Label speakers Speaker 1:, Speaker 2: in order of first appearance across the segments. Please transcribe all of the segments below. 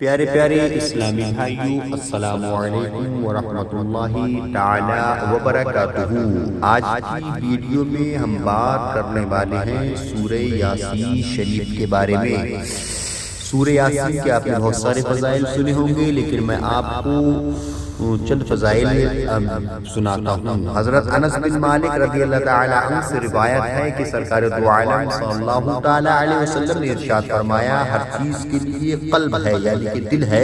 Speaker 1: प्यारे प्यारे इस्लामी भाइयों, अस्सलामु अलैकुम वरहमतुल्लाहि ताला वबरकातुहू। आज की वीडियो में हम बात करने वाले हैं सूरह यासीन शरीफ के बारे में। सूरह यासीन के आपने बहुत सारे फजाइल सुने होंगे, लेकिन मैं आपको चंद फजाइल सुनाता हूँ। हज़रत अनस बिन मालिक रज़ियल्लाहु ताला अन्हु से रिवायत है कि सरकार दो आलम सल्लल्लाहु ताला अलैहि वसल्लम ने इरशाद फरमाया, हर चीज़ के लिए क़ल्ब है यानी कि दिल है,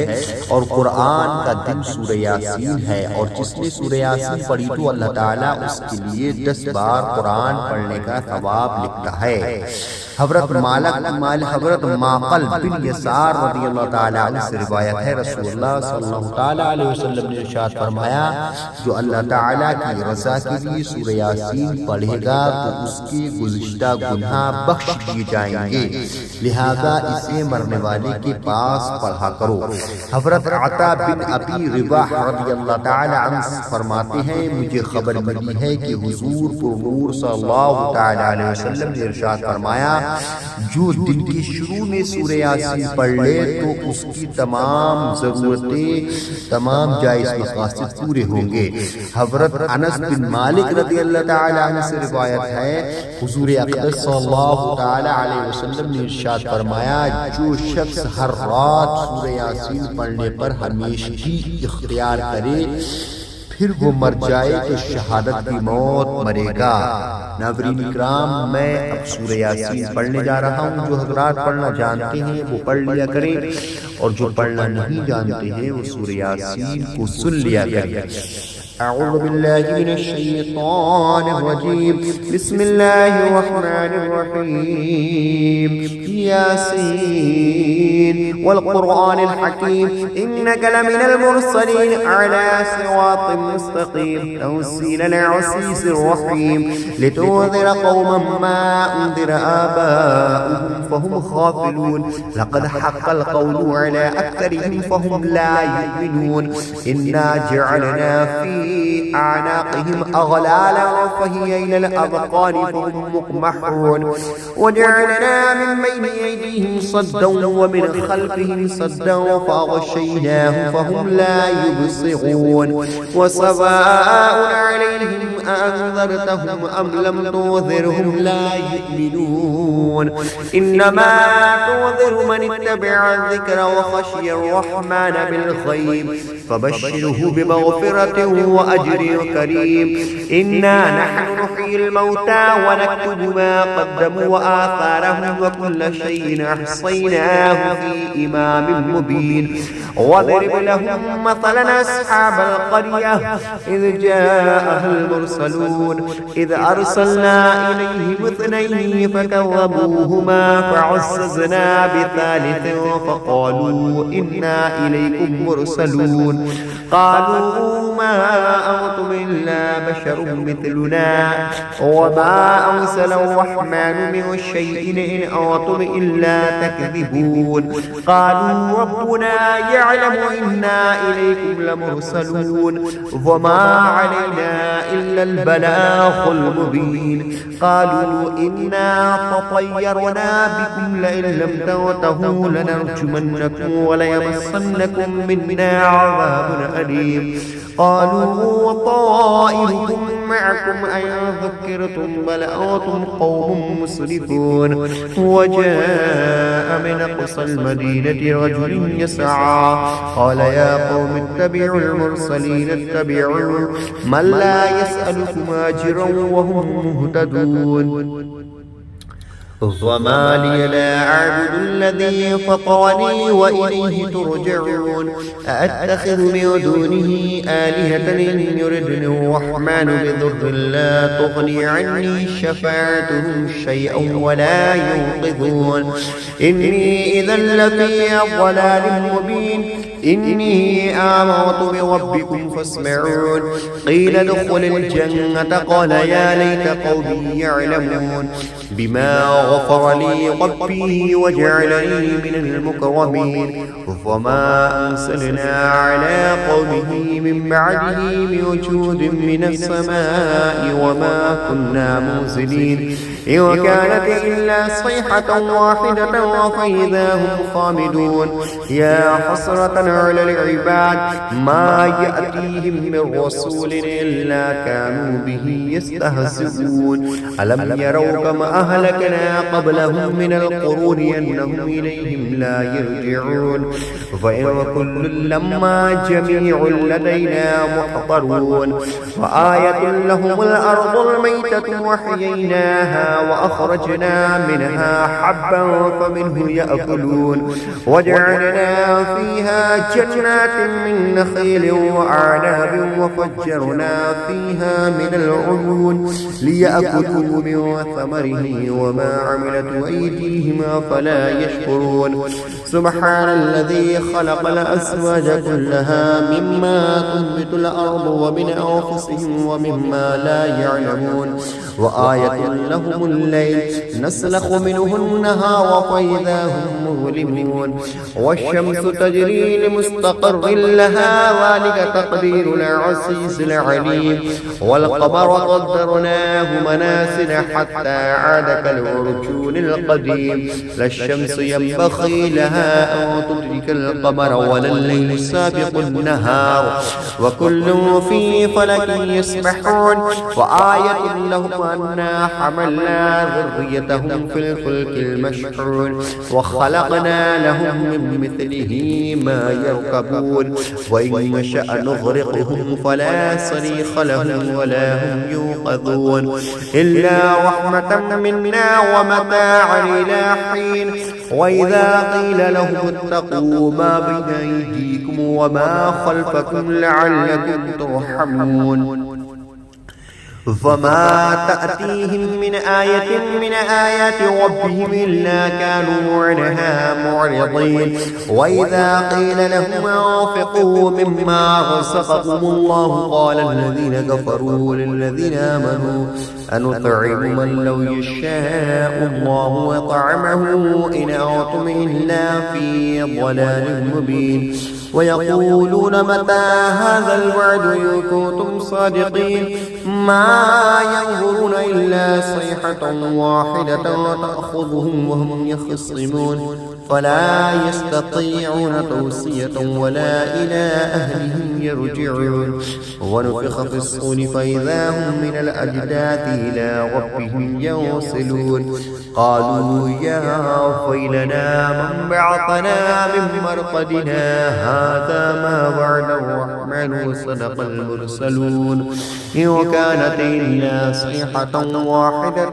Speaker 1: और कुरान का दिल सूरह यासीन है, और जिसने सूरह यासीन पढ़ी तो अल्लाह ताला उसके लिए 10 बार कुरान पढ़ने का सवाब लिखता है। हज़रत माक़ल बिन यसार रज़ियल्लाहु ताला अन्हु से रिवायत है, रसूलुल्लाह सल्लल्लाहु ताला अलैहि वसल्लम ने इरशाद फरमाया, जो अल्लाह ताला की रज़ा के लिए सूरह यासीन पढ़ेगा तो उसके गुज़िश्ता गुनाह बख्श दिए जाएंगे, लिहाजा इसे मरने वाले के पास पढ़ा करो। हज़रत अता बिन अबी रिबाह रज़ियल्लाहु ताला अन्हु फरमाते हैं, मुझे खबर मिली है कि हुज़ूर पुरनूर सल्लल्लाहु ताला अलैहि वसल्लम ने इरशाद फरमाया, जो दिन के शुरू में सूरह यासीन पढ़ ले तो उसकी तमाम ज़रूरतें, तमाम जायज़ मक़ासिद पूरे होंगे। हज़रत अनस बिन मालिक रज़ियल्लाहु ताला अन्हु से रिवायत है, हुज़ूर अक़दस सल्लल्लाहु ताला अलैहि वसल्लम ने इरशाद फरमाया, जो शख्स हर रात सूरह यासीन पढ़ने पर हमेशगी इख्तियार करे फिर वो मर जाए तो शहादत की मौत मरेगा। नाज़रीन इकराम, मैं अब सूरह यासीन पढ़ने जा रहा हूँ। जो हज़रात पढ़ना जानते हैं वो पढ़ लिया करें, और जो पढ़ना नहीं जानते हैं वो सूरह यासीन को सुन लिया करें। अऊज़ु बिल्लाहि मिनश शैतानिर रजीम, बिस्मिल्लाहिर रहमानिर रहीम, यासीन वल क़ुरआनिल हकीम, इन्नका लमिनल मुरसलीन अला सिरातिम मुस्तक़ीम, तंज़ीलल अज़ीज़िर रहीम, लितुन्ज़िरा क़ौमन मा उन्ज़िरा आबाउहुम फ़हुम ग़ाफ़िलून, लक़द हक़्क़ल क़ौलु अला अक्तरिहिम फ़हुम ला युमिनून, इन्ना जअलना फ़ी أعناقهم أغلالا فهي إلى الأذقان فهم مقمحون، وجعلنا من بين أيديهم صدا ومن خلفهم صدا فأغشيناهم فهم لا يبصرون، وسواء عليهم أأنذرتهم أم لم تنذرهم لا يؤمنون، إنما تنذر من اتبع الذكر وخشي الرحمن بالغيب فبشره بمغفرة وأجر كريم، إنا نحن نحيي الموتى ونكتب ما قدموا وآثارهم وكل شيء أحصيناه في إمام مبين، واضرب لهم مثلا أصحاب القرية إذ جاءها المرسلون إذ أرسلنا إليهم 2 فكذبوهما فعززنا بثالث فقالوا إنا إليكم مرسلون، قالوا ما أنتم إلا بشر مثلنا وما أرسل الرحمن من شيء إن أنتم إلا تكذبون، قالوا ربنا يعلم إنا إليكم لمرسلون وما علينا إلا البلاغ المبين، قالوا إنا تطيرنا بكم لئن لم تنتهوا لنرجمنكم وليمسنكم منا عذاب أليم، قالوا طائركم معكم أئن ذكرتم بل أنتم قوم مسرفون، وجاء من أقصى المدينة رجل يسعى قال يا قوم اتبعوا المرسلين، اتبعوا من لا يسألكم أجرا وهم مهتدون، وما لي لا أعبد الذي فطرني وإليه ترجعون، أأتخذ من دونه آلهة إن يردني الرحمن بضر لا تغني عني شفاعتهم شيئا ولا ينقذون، إني إذا لفي ضلال مبين، إني آمنت بربكم فاسمعون، قيل ادخل الجنة قال يا ليت قومي يعلمون، بما غفر لي ربي وجعلني من المكرمين وما أرسلنا على قومه من بعده من وجود من السماء وما كنا منزلين إن كانت إلا صيحة واحدة فإذا هم خامدون يا حسرة على العباد ما يأتيهم من رسول إلا كانوا به يستهزئون ألم يروا كما أهلكنا قبلهم من القرون أنهم إليهم لا يرجعون فإن كل لما جميع لدينا محضرون وآية لهم الأرض الميتة وحييناها وأخرجنا منها حبا فمنه يأكلون وجعلنا فيها جنات من نخيل وأعناب وفجرنا فيها من العيون ليأكلوا من ثمره وما عملت أيديهم فلا يشكرون سبحان الذي خلق الأزواج كلها مما تنبت الأرض ومن أنفسهم ومما لا يعلمون وآية لهم الليل نسلخ منه النهار فإذا هم مظلمون والشمس تجري لمستقر لها ذلك تقدير العزيز العليم والقمر قدرناه منازل حتى عاد كالعرجون القديم لا الشمس ينبغي لها أن تدرك القمر ولا الليل سابق النهار وكل في فلك يسبحون وآية لهم أنا حملنا ذريتهم في الفلك المشحون وخلقنا لهم من مثله ما يركبون وإن نشأ نغرقهم فلا صريخ لهم ولا هم يوقظون إلا رحمة منا ومتاعا إلى حين وإذا قيل لهم اتقوا ما بين أيديكم وما خلفكم لعلكم ترحمون فما تأتيهم من آية من آيات ربهم إلا كانوا عنها معرضين وإذا قيل لهم أنفقوا مما رزقكم الله قال الذين كفروا للذين آمنوا أنطعم من لو يشاء الله وطعمه إن أنتم إلا في ضلال مبين ويقولون متى هذا الوعد إن كنتم صادقين ما ينظرون إلا صيحة واحدة تأخذهم وهم يخصمون فلا يستطيعون توصية ولا إلى أهلهم يرجعون ونفخ في الصور فإذا هم من الأجداث إلى ربهم يوصلون قالوا يا ويلنا من بعثنا من مرقدنا هذا ما وعد الرحمن وصدق المرسلون إن كانت إلا صيحة واحدة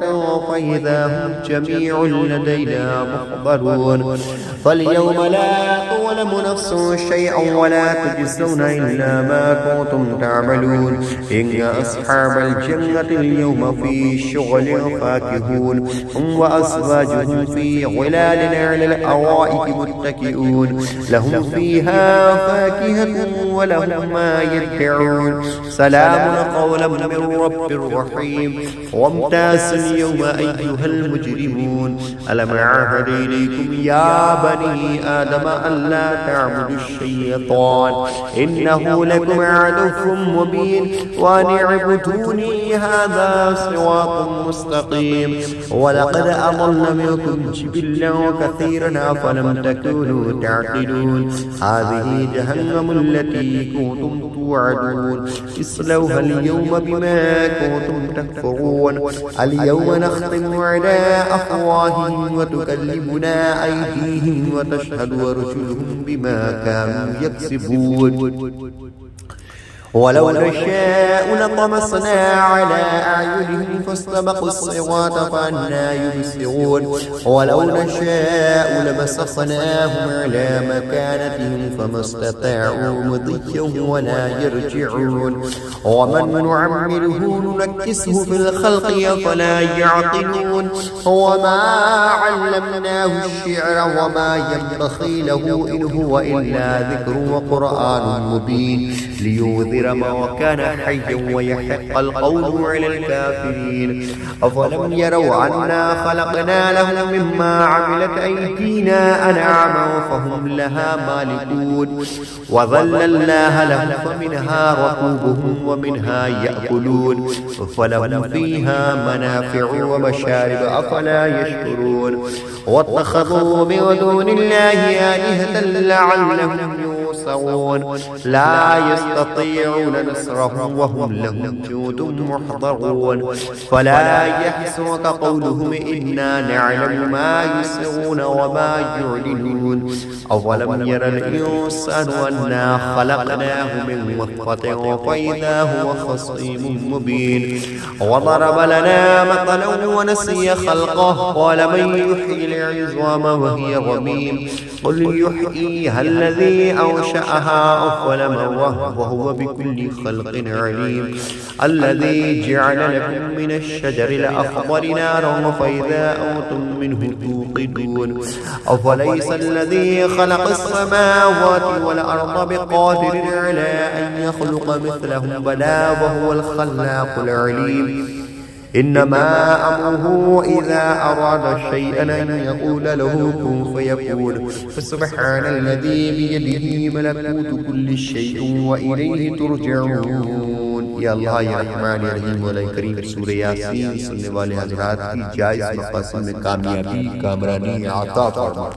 Speaker 1: فإذا هم جميع لدينا محضرون فاليوم لا تظلم نفس شيئا ولا تجزون إلا ما كنتم تعملون إن أصحاب الجنة اليوم في شغل فاكهون هم وأزواجهم في ظلال على الأرائك متكئون لهم فيها فاكهة ولهم ما يدعون سلام قولا من رب رحيم وامتاز اليوم أيها المجرمون ألم أعهد إليكم يا بني آدم ألا تعبدوا الشيطان إنه لكم عدو مبين وأن اعبدوني هذا صراط مستقيم ولقد أضل منكم جبلا كثيرا أفلم تكونوا تعقلون هذه جهنم التي كنتم توعدون اصلوها اليوم بما كنتم تكفرون اليوم نختم على أفواههم وتكلمنا أيديهم وتشهد أرجلهم بما كانوا يكسبون ولو نشاء لطمسنا على أعينهم فاستبقوا الصراط فأنى يبصرون ولو نشاء لمسخناهم على مكانتهم فما استطاعوا مضيا ولا يرجعون ومن نعمره ننكسه في الخلق فلا يعقلون وما علمناه الشعر وما ينبغي له إن هو إلا ذكر وقرآن مبين لينذر يظهر ما كان حيا ويحق القول على الكافرين. أفلم يروا أنا خلقنا لهم مما عملت أيدينا أنعاما فهم لها مالكون وظللناها لهم فمنها ركوبهم ومنها يأكلون فلهم فيها منافع ومشارب أفلا يشكرون. واتخذوا من دون الله آلهة لعلهم ينصرون لا يستطيعون نصرهم وهم لهم جند محضرون. فلا يحزنك قولهم إنا نعلم ما يسرون وما يعلنون. أولم ير الإنسان أنا خلقناه من نطفة فإذا هو خصيم مبين. وضرب لنا مثلا ونسي خلقه قال من يحيي العظام وهي رميم قل يحييها الذي أنشأها أول مرة وهو بكل خلق عليم. الذي جعل لكم من الشجر الأخضر نارا فإذا أنتم منه توقدون. أفليس الذي خلق السماوات والأرض بقادر على أن يخلق مثلهم بلى وهو الخلاق العليم. إنما أمره إذا أراد شيئا أن يقول له كن فيكون. فسبحان الذي بيده ملكوت كل شيء وإليه ترجعون. या अल्लाह या रहमान या रहीम मौला करीम सूरह यासीन सुनने वाले हजरात की जायज़ मक़ासद में कामयाबी कामरानी अता फरमा।